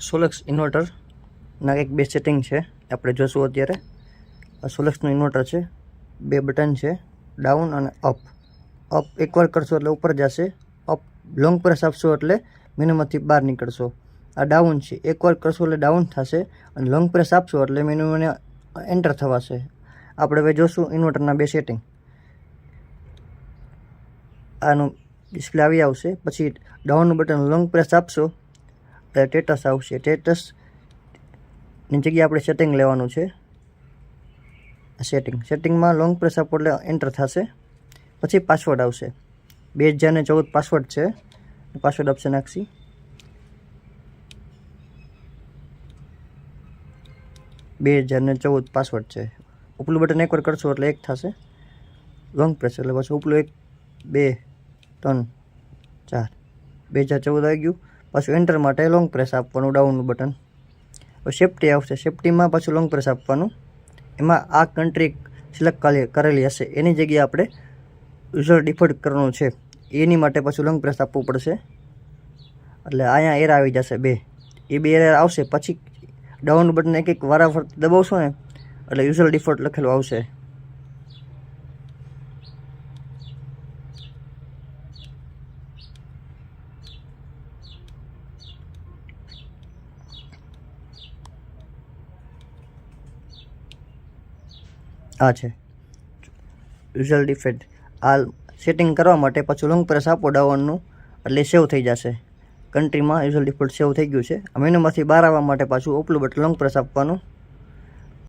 સોલેક્સ ઇન્વર્ટરના એક બે સેટિંગ છે આપણે જોશું અત્યારે. આ સોલેક્સનું ઇન્વર્ટર છે, બે બટન છે, ડાઉન અને અપ. અપ એકવાર કરશો એટલે ઉપર જશે, અપ લોંગ પ્રેસ આપશો એટલે મેનુમાંથી બહાર નીકળશો. આ ડાઉન છે, એકવાર કરશો એટલે ડાઉન થશે અને લોંગ પ્રેસ આપશો એટલે મેનુને એન્ટર થવાશે. આપણે હવે જોશું ઇન્વર્ટરના બે સેટિંગ. આનું ડિસ્પ્લે આવી આવશે, પછી ડાઉનનું બટન લોંગ પ્રેસ આપશો એટલે સ્ટેટસ આવશે. સ્ટેટસની જગ્યાએ આપણે સેટિંગ લેવાનું છે. સેટિંગમાં લોંગ પ્રેસ આપો એટલે એન્ટર થશે. પછી પાસવર્ડ આવશે, 2014 પાસવર્ડ છે, પાસવર્ડ ઓપ્શન નાખશી. પાસવર્ડ છે. ઉપલું બટન એકવાર કરશો એટલે એક થશે, લોંગ પ્રેસ એટલે પછી ઉપલું 1 2 3 4 2014 આવી ગયું. પાછું એન્ટર માટે લોંગ પ્રેસ આપવાનું, ડાઉનનું બટન. સેફ્ટી આવશે, સેફ્ટીમાં પાછું લોંગ પ્રેસ આપવાનું. એમાં આ કન્ટ્રી સિલેક્ટ કરેલી હશે એની જગ્યાએ આપણે યુઝર ડિફોલ્ટ કરવાનું છે, એની માટે પાછું લોંગ પ્રેસ આપવું પડશે. એટલે અહીંયા એર આવી જશે બે એર આવશે. પછી ડાઉનનું બટન એક વારાફરતી દબાવશો ને એટલે યુઝર ડિફોલ્ટ લખેલું આવશે. આ છે યુઝર ડિફોલ્ટ. આ સેટિંગ કરવા માટે પાછું લોંગ પ્રેસ આપો ડાઉનનું એટલે સેવ થઈ જશે. કન્ટ્રીમાં યુઝર ડિફોલ્ટ સેવ થઈ ગયું છે. આ મેનુમાંથી બહાર આવવા માટે પાછું ઉપલું બટન લોંગ પ્રેસ આપવાનું.